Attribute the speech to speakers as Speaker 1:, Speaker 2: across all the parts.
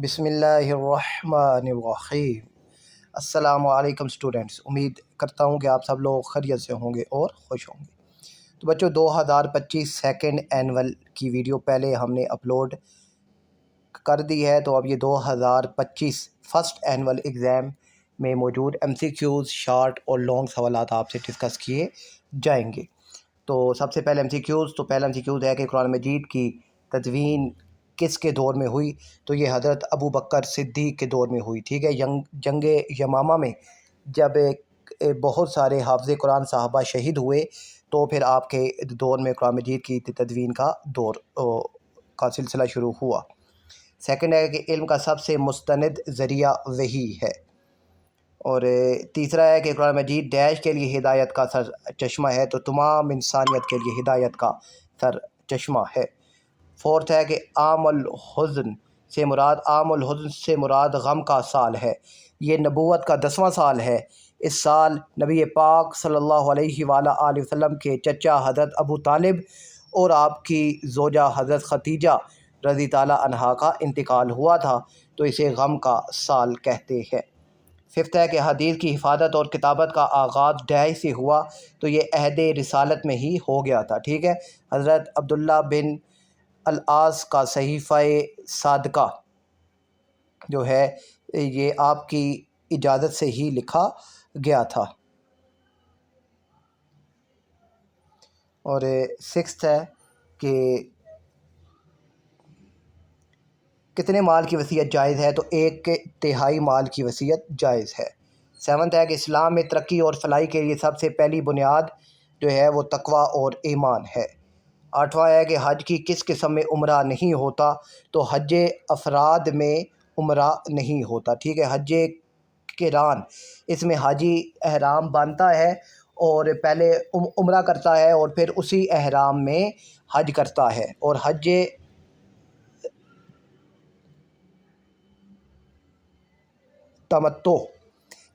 Speaker 1: بسم اللہ الرحمن الرحیم۔ السلام علیکم اسٹوڈنٹس، امید کرتا ہوں کہ آپ سب لوگ خیریت سے ہوں گے اور خوش ہوں گے۔ تو بچوں 2025 سیکنڈ اینول کی ویڈیو پہلے ہم نے اپلوڈ کر دی ہے، تو اب یہ 2025 فرسٹ اینول ایگزام میں موجود ایم سی کیوز شارٹ اور لانگ سوالات آپ سے ڈسکس کیے جائیں گے۔ تو سب سے پہلے ایم سی کیوز، تو پہلا ایم سی کیوز ہے کہ قرآن مجید کی تدوین کس کے دور میں ہوئی؟ تو یہ حضرت ابو بکر صدیق کے دور میں ہوئی، ٹھیک ہے۔ جنگ یمامہ میں جب بہت سارے حافظ قرآن صحابہ شہید ہوئے تو پھر آپ کے دور میں قرآن مجید کی تدوین کا دور کا سلسلہ شروع ہوا۔ سیکنڈ ہے کہ علم کا سب سے مستند ذریعہ وحی ہے، اور تیسرا ہے کہ قرآن مجید ڈیش کے لیے ہدایت کا سر چشمہ ہے، تو تمام انسانیت کے لیے ہدایت کا سر چشمہ ہے۔ فورتھ ہے کہ عام الحزن سے مراد غم کا سال ہے، یہ نبوت کا 10واں سال ہے۔ اس سال نبی پاک صلی اللہ علیہ وآلہ وسلم کے چچا حضرت ابو طالب اور آپ کی زوجہ حضرت ختیجہ رضی تعالیٰ عنہا کا انتقال ہوا تھا، تو اسے غم کا سال کہتے ہیں۔ ففتھ ہے کہ حدیث کی حفاظت اور کتابت کا آغاز ڈیش سے ہوا، تو یہ عہد رسالت میں ہی ہو گیا تھا، ٹھیک ہے۔ حضرت عبداللہ بن العاص کا صحیفہ صادقہ جو ہے یہ آپ کی اجازت سے ہی لکھا گیا تھا۔ اور سکسth ہے کہ کتنے مال کی وصیت جائز ہے؟ تو 1/3 مال کی وصیت جائز ہے۔ سیونتھ ہے کہ اسلام میں ترقی اور فلاح کے لیے سب سے پہلی بنیاد جو ہے وہ تقوی اور ایمان ہے۔ آٹھواں ہے کہ حج کی کس قسم میں عمرہ نہیں ہوتا؟ تو حج افراد میں عمرہ نہیں ہوتا، ٹھیک ہے۔ حج قران، اس میں حاجی احرام باندھتا ہے اور پہلے عمرہ کرتا ہے اور پھر اسی احرام میں حج کرتا ہے۔ اور حج تمتع،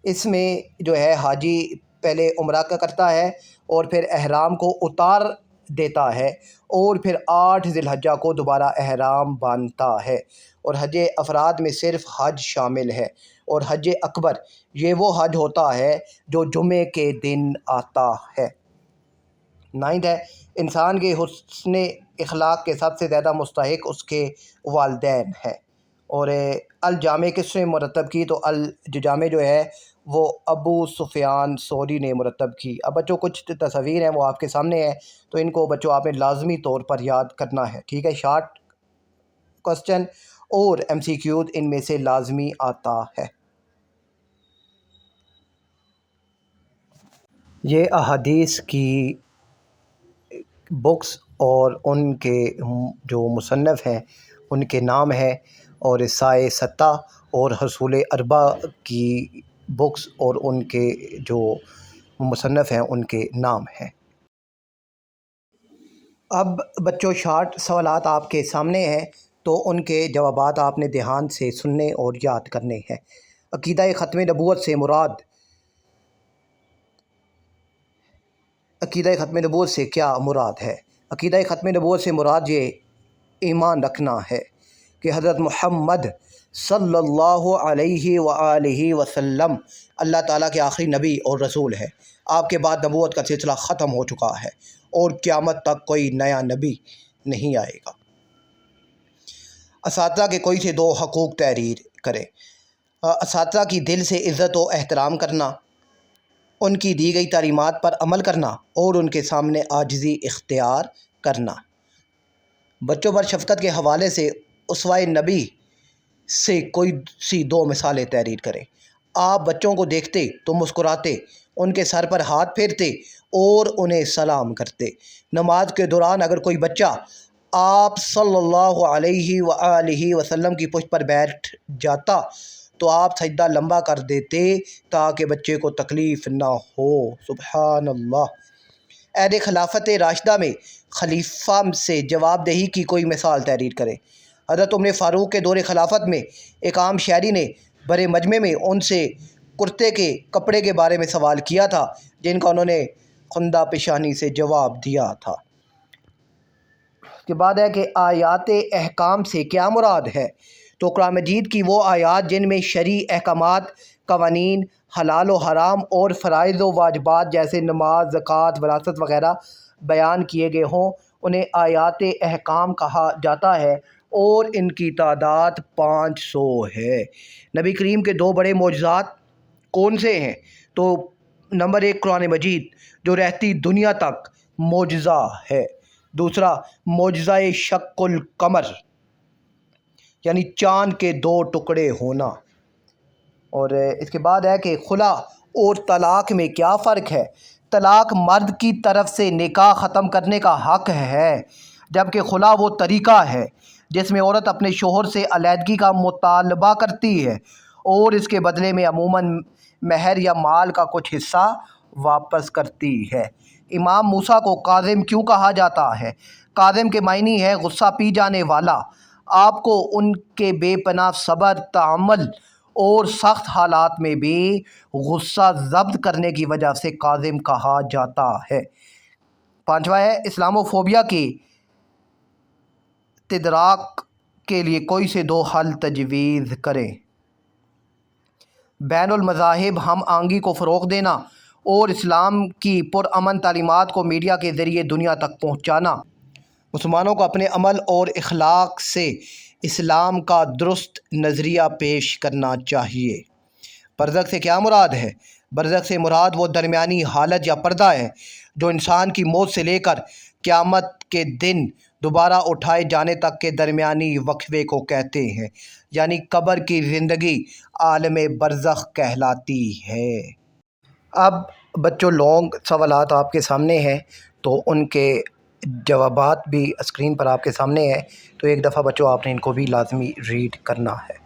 Speaker 1: اس میں جو ہے حاجی پہلے عمرہ کا کرتا ہے اور پھر احرام کو اتار دیتا ہے اور پھر 8 ذی الحجہ کو دوبارہ احرام باندھتا ہے۔ اور حج افراد میں صرف حج شامل ہے، اور حج اکبر یہ وہ حج ہوتا ہے جو جمعے کے دن آتا ہے۔ 9th ہے انسان کے حسن اخلاق کے سب سے زیادہ مستحق اس کے والدین ہیں۔ اور الجامع کس نے مرتب کی؟ تو الجامع جو ہے وہ ابو سفیان ثوری نے مرتب کی۔ اب بچوں کچھ تصاویر ہیں وہ آپ کے سامنے ہیں، تو ان کو بچوں آپ نے لازمی طور پر یاد کرنا ہے، ٹھیک ہے۔ شارٹ کوسچن اور ایم سی کیوز ان میں سے لازمی آتا ہے۔ یہ احادیث کی بکس اور ان کے جو مصنف ہیں ان کے نام ہیں، اور سائے ستہ اور حصول اربع کی بکس اور ان کے جو مصنف ہیں ان کے نام ہیں۔ اب بچوں شارٹ سوالات آپ کے سامنے ہیں، تو ان کے جوابات آپ نے دھیان سے سننے اور یاد کرنے ہیں۔ عقیدہ ختم نبوت سے کیا مراد ہے؟ عقیدہ ختم نبوت سے مراد یہ ایمان رکھنا ہے کہ حضرت محمد صلی اللہ علیہ وآلہ وسلم اللہ تعالیٰ کے آخری نبی اور رسول ہے۔ آپ کے بعد نبوت کا سلسلہ ختم ہو چکا ہے اور قیامت تک کوئی نیا نبی نہیں آئے گا۔ اساتذہ کے کوئی سے 2 حقوق تحریر کریں۔ اساتذہ کی دل سے عزت و احترام کرنا، ان کی دی گئی تعلیمات پر عمل کرنا اور ان کے سامنے عاجزی اختیار کرنا۔ بچوں پر شفقت کے حوالے سے اسوہ نبی سے کوئی سی 2 مثالیں تحریر کریں۔ آپ بچوں کو دیکھتے تو مسکراتے، ان کے سر پر ہاتھ پھیرتے اور انہیں سلام کرتے۔ نماز کے دوران اگر کوئی بچہ آپ صلی اللہ علیہ وآلہ وسلم کی پشت پر بیٹھ جاتا تو آپ سجدہ لمبا کر دیتے تاکہ بچے کو تکلیف نہ ہو۔ سبحان اللہ۔ عہد خلافت راشدہ میں خلیفہ سے جواب دہی کی کوئی مثال تحریر کریں۔ حضرت عمر فاروق کے دور خلافت میں ایک عام شہری نے بڑے مجمع میں ان سے کرتے کے کپڑے کے بارے میں سوال کیا تھا، جن کا انہوں نے خندہ پیشانی سے جواب دیا تھا۔ اس کے بعد ہے کہ آیات احکام سے کیا مراد ہے؟ تو قرآن مجید کی وہ آیات جن میں شرعی احکامات، قوانین، حلال و حرام اور فرائض و واجبات جیسے نماز، زکوٰۃ، وراثت وغیرہ بیان کیے گئے ہوں انہیں آیات احکام کہا جاتا ہے، اور ان کی تعداد 500 ہے۔ نبی کریم کے دو بڑے معجزات کون سے ہیں؟ تو نمبر 1 قرآن مجید جو رہتی دنیا تک معجزہ ہے، دوسرا معجزہ شق القمر یعنی چاند کے 2 ٹکڑے ہونا، اور اس کے بعد ہے کہ خلا اور طلاق میں کیا فرق ہے؟ طلاق مرد کی طرف سے نکاح ختم کرنے کا حق ہے، جبکہ خلا وہ طریقہ ہے جس میں عورت اپنے شوہر سے علیحدگی کا مطالبہ کرتی ہے اور اس کے بدلے میں عموماً مہر یا مال کا کچھ حصہ واپس کرتی ہے۔ امام موسیٰ کو کاظم کیوں کہا جاتا ہے؟ کاظم کے معنی ہے غصہ پی جانے والا۔ آپ کو ان کے بے پناہ صبر، تحمل اور سخت حالات میں بھی غصہ ضبط کرنے کی وجہ سے کاظم کہا جاتا ہے۔ 5واں ہے اسلامو فوبیا کی تدارک کے لیے کوئی سے 2 حل تجویز کریں۔ بین المذاہب ہم آہنگی کو فروغ دینا اور اسلام کی پرامن تعلیمات کو میڈیا کے ذریعے دنیا تک پہنچانا۔ مسلمانوں کو اپنے عمل اور اخلاق سے اسلام کا درست نظریہ پیش کرنا چاہیے۔ برزخ سے کیا مراد ہے؟ برزخ سے مراد وہ درمیانی حالت یا پردہ ہے جو انسان کی موت سے لے کر قیامت کے دن دوبارہ اٹھائے جانے تک کے درمیانی وقفے کو کہتے ہیں، یعنی قبر کی زندگی عالم برزخ کہلاتی ہے۔ اب بچوں لانگ سوالات آپ کے سامنے ہیں تو ان کے جوابات بھی اسکرین پر آپ کے سامنے ہیں، تو ایک دفعہ بچوں آپ نے ان کو بھی لازمی ریڈ کرنا ہے۔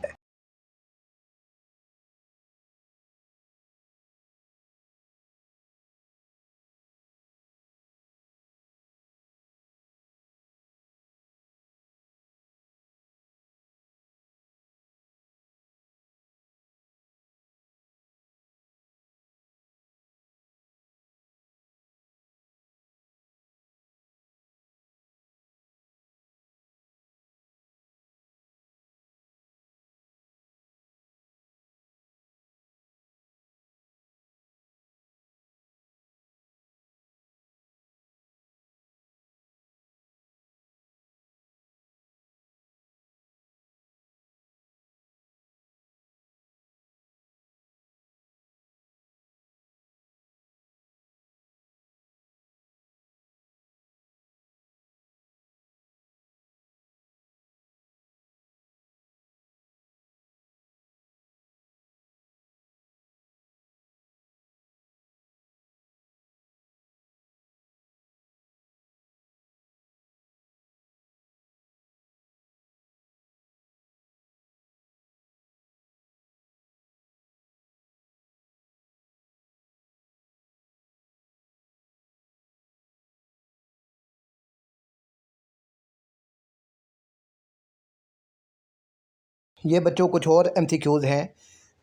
Speaker 1: یہ بچوں کچھ اور MCQs ہیں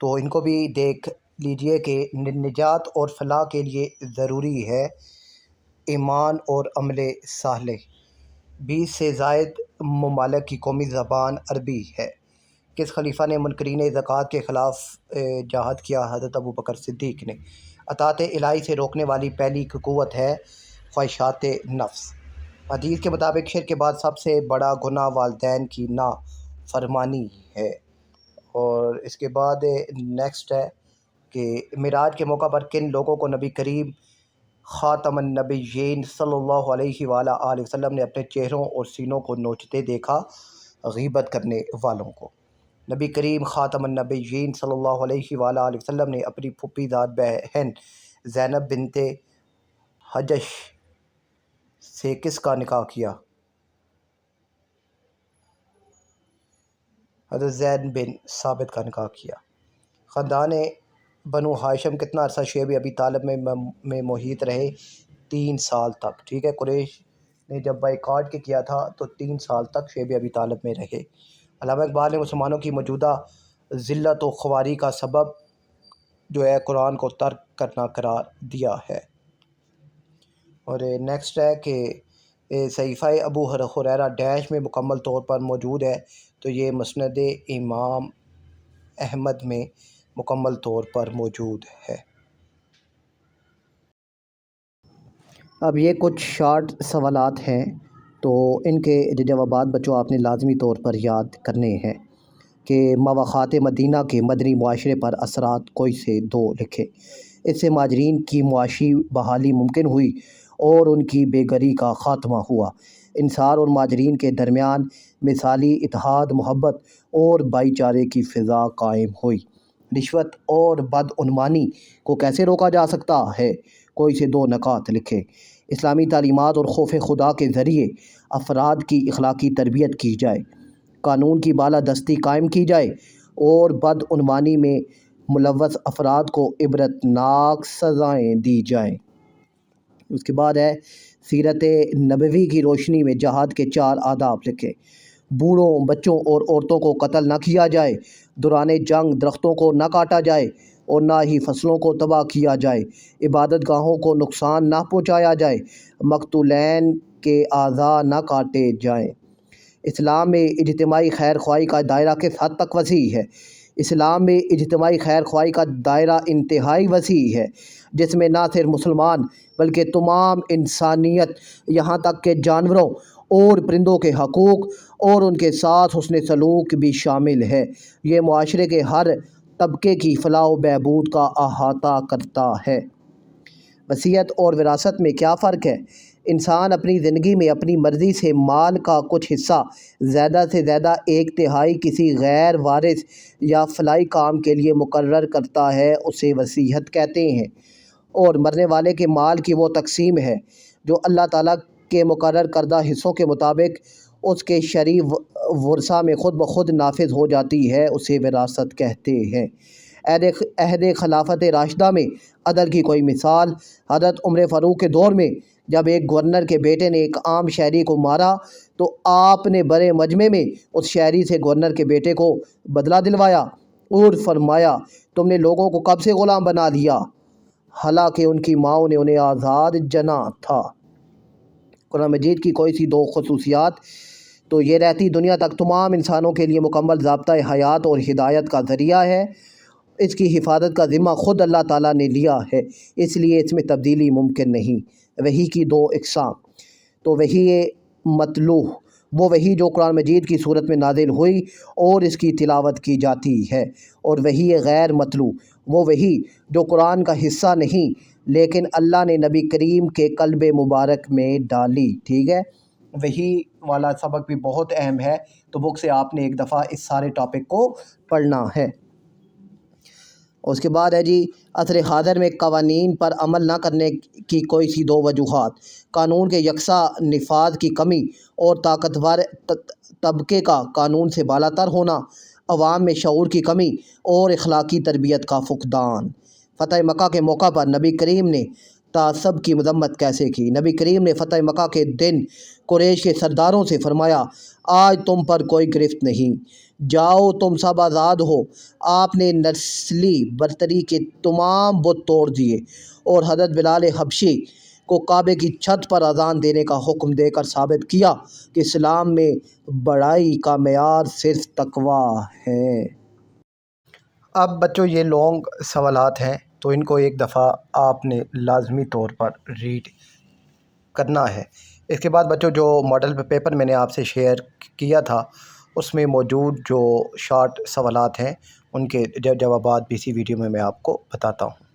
Speaker 1: تو ان کو بھی دیکھ لیجئے کہ نجات اور فلاح کے لیے ضروری ہے ایمان اور عمل صالح۔ 20 سے زائد ممالک کی قومی زبان عربی ہے۔ کس خلیفہ نے منکرین زکوٰۃ کے خلاف جہاد کیا؟ حضرت ابوبکر صدیق نے۔ اطاعت الہی سے روکنے والی پہلی قوت ہے خواہشات نفس۔ حدیث کے مطابق شرک کے بعد سب سے بڑا گناہ والدین کی نافرمانی ہے۔ اور اس کے بعد نیکسٹ ہے کہ معراج کے موقع پر کن لوگوں کو نبی کریم خاتم النبیین صلی اللہ علیہ وآلہ وسلم نے اپنے چہروں اور سینوں کو نوچتے دیکھا؟ غیبت کرنے والوں کو۔ نبی کریم خاتم النبیین صلی اللہ علیہ وآلہ وسلم نے اپنی پھوپھی زاد بہن زینب بنت حجش سے کس کا نکاح کیا؟ حضرت زید بن ثابت کا نکاح کیا۔ خاندان بنو ہاشم کتنا عرصہ شعیب ابی طالب میں محیط رہے؟ 3 سال تک، ٹھیک ہے۔ قریش نے جب بائیکاٹ کے کیا تھا تو 3 سال تک شعیب ابی طالب میں رہے۔ علامہ اقبال نے مسلمانوں کی موجودہ ذلت و خواری کا سبب جو ہے قرآن کو ترک کرنا قرار دیا ہے۔ اور نیکسٹ ہے کہ صحیفہ ابو ہریرہ ڈیش میں مکمل طور پر موجود ہے تو یہ مسند امام احمد میں مکمل طور پر موجود ہے۔ اب یہ کچھ شارٹ سوالات ہیں، تو ان کے جوابات بچوں آپ نے لازمی طور پر یاد کرنے ہیں کہ مواخات مدینہ کے مدنی معاشرے پر اثرات کوئی سے دو لکھے۔ اس سے مہاجرین کی معاشی بحالی ممکن ہوئی اور ان کی بے گھری کا خاتمہ ہوا۔ انصار اور مہاجرین کے درمیان مثالی اتحاد، محبت اور بھائی چارے کی فضا قائم ہوئی۔ رشوت اور بدعنوانی کو کیسے روکا جا سکتا ہے، کوئی سے دو نکات لکھے۔ اسلامی تعلیمات اور خوف خدا کے ذریعے افراد کی اخلاقی تربیت کی جائے، قانون کی بالادستی قائم کی جائے اور بدعنوانی میں ملوث افراد کو عبرتناک سزائیں دی جائیں۔ اس کے بعد ہے سیرت نبوی کی روشنی میں جہاد کے 4 آداب لکھے۔ بوڑھوں، بچوں اور عورتوں کو قتل نہ کیا جائے، دوران جنگ درختوں کو نہ کاٹا جائے اور نہ ہی فصلوں کو تباہ کیا جائے، عبادت گاہوں کو نقصان نہ پہنچایا جائے، مقتولین کے اعضاء نہ کاٹے جائیں۔ اسلام میں اجتماعی خیر خواہی کا دائرہ کس حد تک وسیع ہے؟ اسلام میں اجتماعی خیر خواہی کا دائرہ انتہائی وسیع ہے، جس میں نہ صرف مسلمان بلکہ تمام انسانیت، یہاں تک کہ جانوروں اور پرندوں کے حقوق اور ان کے ساتھ حسن سلوک بھی شامل ہے۔ یہ معاشرے کے ہر طبقے کی فلاح و بہبود کا احاطہ کرتا ہے۔ وصیت اور وراثت میں کیا فرق ہے؟ انسان اپنی زندگی میں اپنی مرضی سے مال کا کچھ حصہ، زیادہ سے زیادہ 1/3 کسی غیر وارث یا فلاحی کام کے لیے مقرر کرتا ہے، اسے وصیت کہتے ہیں۔ اور مرنے والے کے مال کی وہ تقسیم ہے جو اللہ تعالیٰ کے مقرر کردہ حصوں کے مطابق اس کے شرعی ورثہ میں خود بخود نافذ ہو جاتی ہے، اسے وراثت کہتے ہیں۔ عہد خلافت راشدہ میں عدل کی کوئی مثال؟ حضرت عمر فاروق کے دور میں جب ایک گورنر کے بیٹے نے ایک عام شہری کو مارا تو آپ نے بڑے مجمع میں اس شہری سے گورنر کے بیٹے کو بدلہ دلوایا اور فرمایا، تم نے لوگوں کو کب سے غلام بنا دیا، حالانکہ ان کی ماؤں نے انہیں آزاد جنا تھا۔ قرآن مجید کی کوئی سی دو خصوصیات؟ تو یہ رہتی دنیا تک تمام انسانوں کے لیے مکمل ضابطۂ حیات اور ہدایت کا ذریعہ ہے۔ اس کی حفاظت کا ذمہ خود اللہ تعالیٰ نے لیا ہے، اس لیے اس میں تبدیلی ممکن نہیں۔ وحی کی 2 اقسام۔ تو وحی متلو وہ وحی جو قرآن مجید کی صورت میں نازل ہوئی اور اس کی تلاوت کی جاتی ہے، اور وحی غیر متلو وہ وحی جو قرآن کا حصہ نہیں لیکن اللہ نے نبی کریم کے قلب مبارک میں ڈالی۔ ٹھیک ہے، وحی والا سبق بھی بہت اہم ہے، تو بک سے آپ نے ایک دفعہ اس سارے ٹاپک کو پڑھنا ہے۔ اس کے بعد ہے جی عصر حاضر میں قوانین پر عمل نہ کرنے کی کوئی سی 2 وجوہات۔ قانون کے یکساں نفاذ کی کمی اور طاقتور طبقے کا قانون سے بالاتر ہونا، عوام میں شعور کی کمی اور اخلاقی تربیت کا فقدان۔ فتح مکہ کے موقع پر نبی کریم نے تعصب کی مذمت کیسے کی؟ نبی کریم نے فتح مکہ کے دن قریش کے سرداروں سے فرمایا، آج تم پر کوئی گرفت نہیں، جاؤ تم سب آزاد ہو۔ آپ نے نسلی برتری کے تمام بت توڑ دیے اور حضرت بلال حبشی کو کعبے کی چھت پر اذان دینے کا حکم دے کر ثابت کیا کہ اسلام میں بڑائی کا معیار صرف تقویٰ ہے۔ اب بچوں یہ لانگ سوالات ہیں، تو ان کو ایک دفعہ آپ نے لازمی طور پر ریڈ کرنا ہے۔ اس کے بعد بچوں جو ماڈل پیپر میں نے آپ سے شیئر کیا تھا، اس میں موجود جو شارٹ سوالات ہیں ان کے جوابات بھی اسی ویڈیو میں آپ کو بتاتا ہوں۔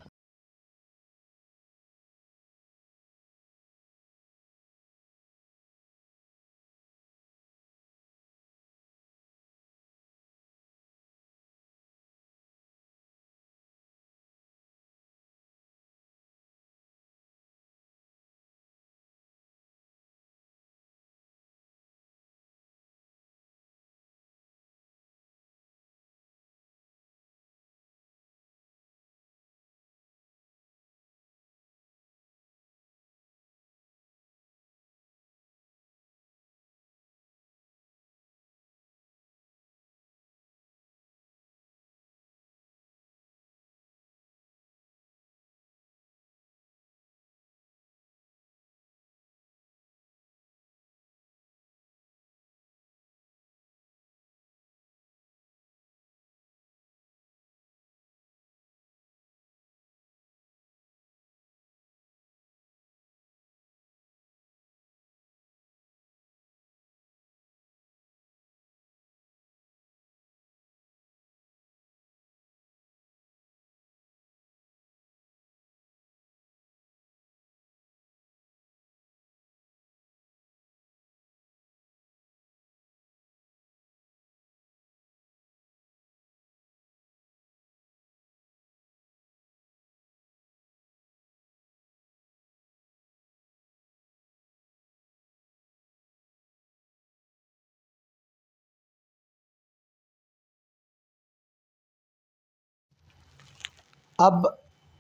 Speaker 1: اب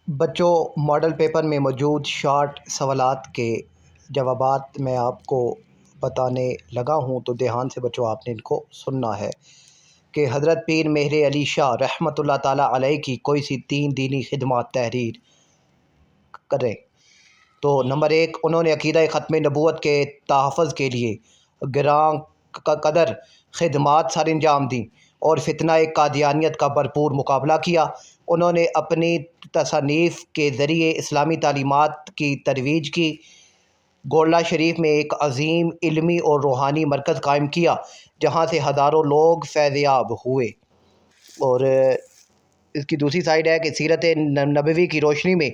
Speaker 1: بچوں ماڈل پیپر میں موجود شارٹ سوالات کے جوابات میں آپ کو بتانے لگا ہوں، تو دھیان سے بچوں آپ نے ان کو سننا ہے کہ حضرت پیر مہر علی شاہ رحمۃ اللہ تعالیٰ علیہ کی کوئی سی 3 دینی خدمات تحریر کریں۔ تو نمبر 1، انہوں نے عقیدہ ختم نبوت کے تحفظ کے لیے گراں قدر خدمات سر انجام دیں اور فتنہ قادیانیت کا بھرپور مقابلہ کیا۔ انہوں نے اپنی تصانیف کے ذریعے اسلامی تعلیمات کی ترویج کی۔ گولڑہ شریف میں ایک عظیم علمی اور روحانی مرکز قائم کیا جہاں سے ہزاروں لوگ فیض یاب ہوئے۔ اور اس کی دوسری سائیڈ ہے کہ سیرت نبوی کی روشنی میں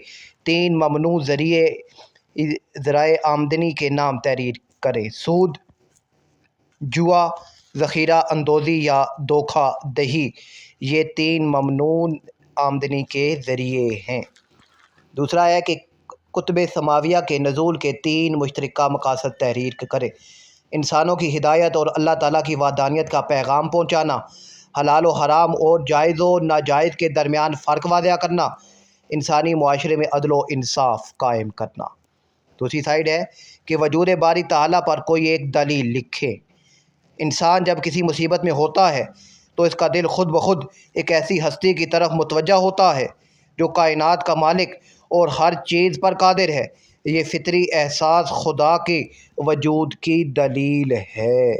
Speaker 1: 3 ممنوع ذرائع آمدنی کے نام تحریر کریں۔ سود، جوا، ذخیرہ اندوزی یا دھوکہ دہی، یہ 3 ممنوع آمدنی کے ذریعے ہیں۔ دوسرا ہے کہ کتب سماویہ کے نزول کے 3 مشترکہ مقاصد تحریر کریں۔ انسانوں کی ہدایت اور اللہ تعالیٰ کی وحدانیت کا پیغام پہنچانا، حلال و حرام اور جائز و ناجائز کے درمیان فرق واضح کرنا، انسانی معاشرے میں عدل و انصاف قائم کرنا۔ دوسری سائیڈ ہے کہ وجود باری تعالیٰ پر کوئی ایک دلیل لکھیں۔ انسان جب کسی مصیبت میں ہوتا ہے تو اس کا دل خود بخود ایک ایسی ہستی کی طرف متوجہ ہوتا ہے جو کائنات کا مالک اور ہر چیز پر قادر ہے۔ یہ فطری احساس خدا کے وجود کی دلیل ہے۔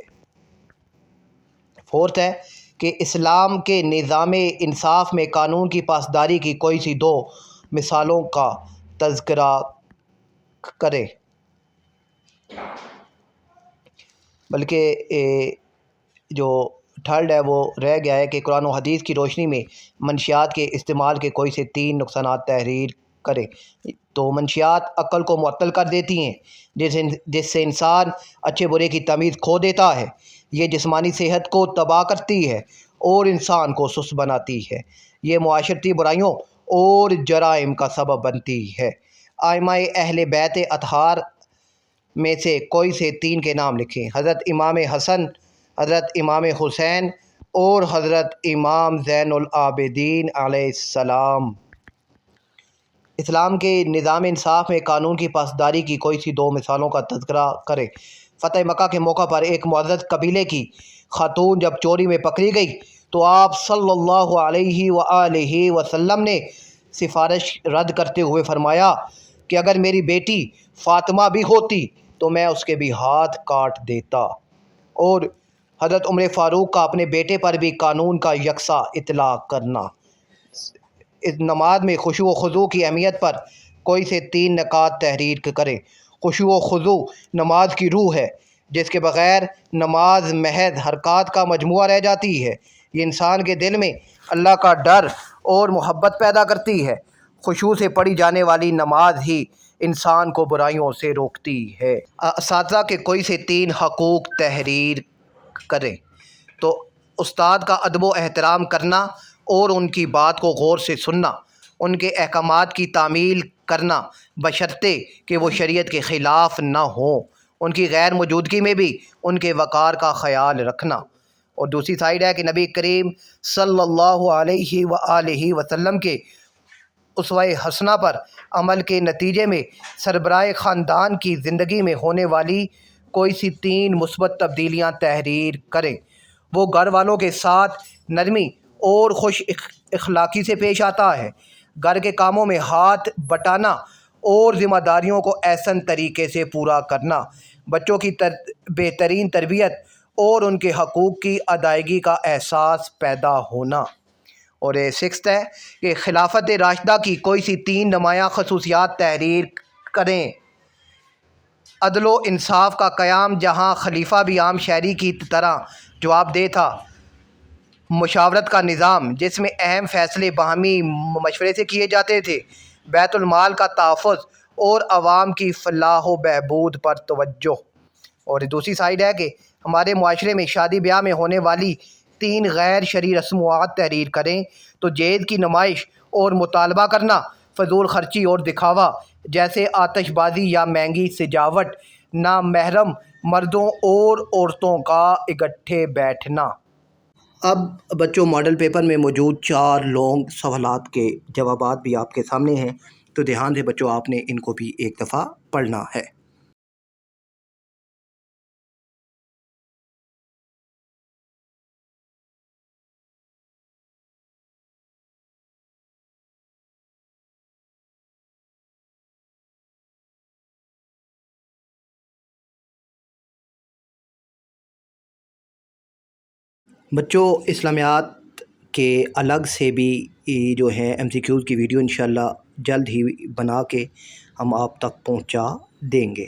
Speaker 1: فورتھ ہے کہ اسلام کے نظام انصاف میں قانون کی پاسداری کی کوئی سی 2 مثالوں کا تذکرہ کریں۔ بلکہ جو تھرڈ ہے وہ رہ گیا ہے کہ قرآن و حدیث کی روشنی میں منشیات کے استعمال کے کوئی سے 3 نقصانات تحریر کریں۔ تو منشیات عقل کو معطل کر دیتی ہیں، جس سے انسان اچھے برے کی تمیز کھو دیتا ہے۔ یہ جسمانی صحت کو تباہ کرتی ہے اور انسان کو سست بناتی ہے۔ یہ معاشرتی برائیوں اور جرائم کا سبب بنتی ہے۔ ائمہ اہل بیت اطہار میں سے کوئی سے 3 کے نام لکھیں۔ حضرت امام حسن، حضرت امام حسین اور حضرت امام زین العابدین علیہ السلام۔ اسلام کے نظام انصاف میں قانون کی پاسداری کی کوئی سی 2 مثالوں کا تذکرہ کریں۔ فتح مکہ کے موقع پر ایک معزز قبیلے کی خاتون جب چوری میں پکڑی گئی تو آپ صلی اللہ علیہ وآلہ وسلم نے سفارش رد کرتے ہوئے فرمایا کہ اگر میری بیٹی فاطمہ بھی ہوتی تو میں اس کے بھی ہاتھ کاٹ دیتا۔ اور حضرت عمر فاروق کا اپنے بیٹے پر بھی قانون کا یکساں اطلاق کرنا۔ اس نماز میں خشوع و خضوع کی اہمیت پر کوئی سے 3 نکات تحریر کریں۔ خشوع و خضوع نماز کی روح ہے، جس کے بغیر نماز محض حرکات کا مجموعہ رہ جاتی ہے۔ یہ انسان کے دل میں اللہ کا ڈر اور محبت پیدا کرتی ہے۔ خشوع سے پڑھی جانے والی نماز ہی انسان کو برائیوں سے روکتی ہے۔ اساتذہ کے کوئی سے 3 حقوق تحریر کریں۔ تو استاد کا ادب و احترام کرنا اور ان کی بات کو غور سے سننا، ان کے احکامات کی تعمیل کرنا بشرطے کہ وہ شریعت کے خلاف نہ ہوں، ان کی غیر موجودگی میں بھی ان کے وقار کا خیال رکھنا۔ اور دوسری سائیڈ ہے کہ نبی کریم صلی اللہ علیہ وآلہ وسلم کے اسوہ حسنہ پر عمل کے نتیجے میں سربراہ خاندان کی زندگی میں ہونے والی کوئی سی 3 مثبت تبدیلیاں تحریر کریں۔ وہ گھر والوں کے ساتھ نرمی اور خوش اخلاقی سے پیش آتا ہے، گھر کے کاموں میں ہاتھ بٹانا اور ذمہ داریوں کو احسن طریقے سے پورا کرنا، بچوں کی بہترین تربیت اور ان کے حقوق کی ادائیگی کا احساس پیدا ہونا۔ اور 6 ہے کہ خلافت راشدہ کی کوئی سی 3 نمایاں خصوصیات تحریر کریں۔ عدل و انصاف کا قیام، جہاں خلیفہ بھی عام شہری کی طرح جواب دہ تھا۔ مشاورت کا نظام، جس میں اہم فیصلے باہمی مشورے سے کیے جاتے تھے۔ بیت المال کا تحفظ اور عوام کی فلاح و بہبود پر توجہ۔ اور دوسری سائیڈ ہے کہ ہمارے معاشرے میں شادی بیاہ میں ہونے والی 3 غیر شرعی رسومات تحریر کریں۔ تو جہیز کی نمائش اور مطالبہ کرنا، فضول خرچی اور دکھاوا جیسے آتش بازی یا مہنگی سجاوٹ، نامحرم مردوں اور عورتوں کا اکٹھے بیٹھنا۔ اب بچوں ماڈل پیپر میں موجود 4 لانگ سوالات کے جوابات بھی آپ کے سامنے ہیں، تو دھیان سے بچوں آپ نے ان کو بھی ایک دفعہ پڑھنا ہے۔ بچوں اسلامیات کے الگ سے بھی جو ہیں ایم سی کیوز کی ویڈیو انشاءاللہ جلد ہی بنا کے ہم آپ تک پہنچا دیں گے۔